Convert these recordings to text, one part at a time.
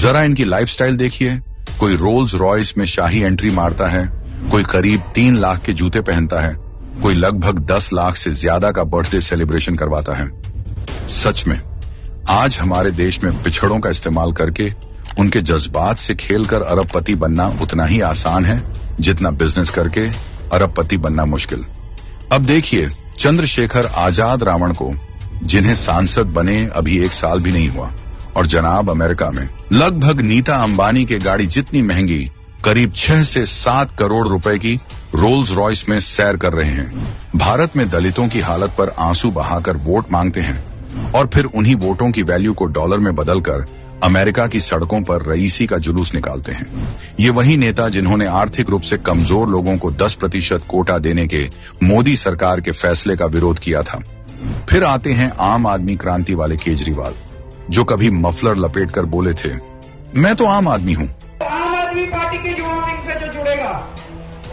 जरा इनकी लाइफस्टाइल देखिए। कोई रोल्स रॉयस में शाही एंट्री मारता है, कोई करीब 3 लाख के जूते पहनता है, कोई लगभग 10 लाख से ज्यादा का बर्थडे सेलिब्रेशन करवाता है। सच में आज हमारे देश में पिछड़ों का इस्तेमाल करके उनके जज्बात से खेलकर अरबपति बनना उतना ही आसान है जितना बिजनेस करके अरबपति बनना मुश्किल। अब देखिए चंद्रशेखर आजाद रावण को, जिन्हें सांसद बने अभी 1 साल भी नहीं हुआ, और जनाब अमेरिका में लगभग नीता अंबानी के गाड़ी जितनी महंगी करीब 6 से 7 करोड़ रुपए की रोल्स रॉयस में सैर कर रहे हैं। भारत में दलितों की हालत पर आंसू बहाकर वोट मांगते हैं और फिर उन्हीं वोटों की वैल्यू को डॉलर में बदलकर अमेरिका की सड़कों पर रईसी का जुलूस निकालते हैं। ये वही नेता जिन्होंने आर्थिक रूप से कमजोर लोगों को 10% कोटा देने के मोदी सरकार के फैसले का विरोध किया था। फिर आते हैं आम आदमी क्रांति वाले केजरीवाल, जो कभी मफलर लपेटकर बोले थे, मैं तो आम आदमी हूँ। आम आदमी पार्टी के युवा विंग से जो जुड़ेगा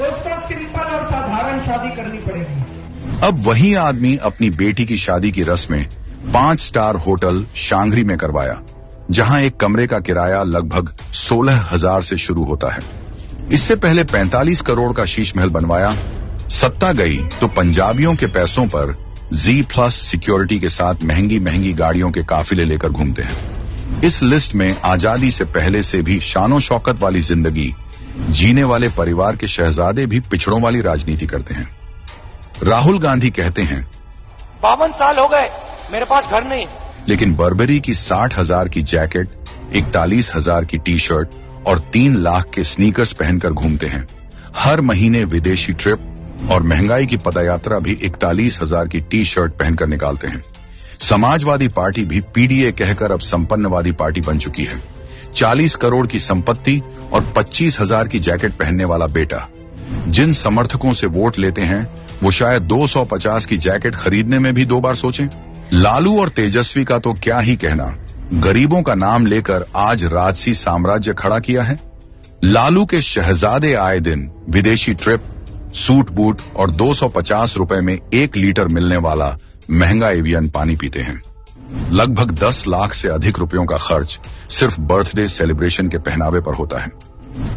उसको सिंपल और साधारण शादी करनी पड़ेगी। अब वही आदमी अपनी बेटी की शादी की रस्में 5 स्टार होटल शांघरी में करवाया, जहां एक कमरे का किराया लगभग 16,000 से शुरू होता है। इससे पहले 45 करोड़ का शीश महल बनवाया। सत्ता गई तो पंजाबियों के पैसों पर Z+ सिक्योरिटी के साथ महंगी महंगी गाड़ियों के काफिले लेकर घूमते हैं। इस लिस्ट में आजादी से पहले से भी शानो शौकत वाली जिंदगी जीने वाले परिवार के शहजादे भी पिछड़ों वाली राजनीति करते हैं। राहुल गांधी कहते हैं 52 साल हो गए, मेरे पास घर नहीं, लेकिन बर्बरी की 60,000 की जैकेट, 41,000 की टी शर्ट और 3 लाख के स्नीकर्स पहनकर घूमते हैं। हर महीने विदेशी ट्रिप और महंगाई की पदयात्रा भी 41,000 की टी शर्ट पहनकर निकालते हैं। समाजवादी पार्टी भी पीडीए कहकर अब संपन्नवादी पार्टी बन चुकी है। 40 करोड़ की संपत्ति और 25,000 की जैकेट पहनने वाला बेटा। जिन समर्थकों से वोट लेते हैं वो शायद 250 की जैकेट खरीदने में भी 2 बार सोचें। लालू और तेजस्वी का तो क्या ही कहना, गरीबों का नाम लेकर आज राजसी साम्राज्य खड़ा किया है। लालू के शहजादे आए दिन विदेशी ट्रिप, सूट बूट और 250 रुपए में 1 लीटर मिलने वाला महंगा एवियन पानी पीते हैं। लगभग 10 लाख से अधिक रुपयों का खर्च सिर्फ बर्थडे सेलिब्रेशन के पहनावे पर होता है।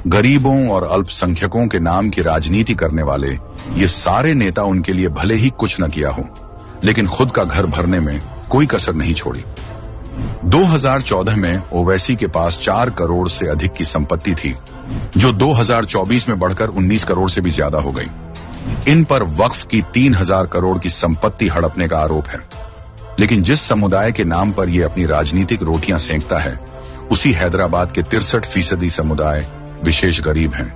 गरीबों और अल्पसंख्यकों के नाम की राजनीति करने वाले ये सारे नेता उनके लिए भले ही कुछ न किया हो, लेकिन खुद का घर भरने में कोई कसर नहीं छोड़ी। 2014 में ओवैसी के पास 4 करोड़ से अधिक की संपत्ति थी, जो 2024 में बढ़कर 19 करोड़ से भी ज्यादा हो गई। इन पर वक्फ की 3,000 करोड़ की संपत्ति हड़पने का आरोप है। लेकिन जिस समुदाय के नाम पर ये अपनी राजनीतिक रोटियां सेंकता है, उसी हैदराबाद के 63% समुदाय विशेष गरीब हैं।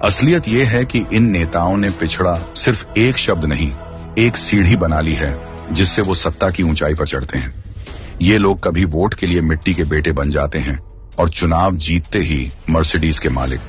असलियत ये है कि इन नेताओं ने पिछड़ा सिर्फ एक शब्द नहीं, एक सीढ़ी बना ली है जिससे वो सत्ता की ऊंचाई पर चढ़ते हैं। ये लोग कभी वोट के लिए मिट्टी के बेटे बन जाते हैं और चुनाव जीतते ही मर्सिडीज के मालिक।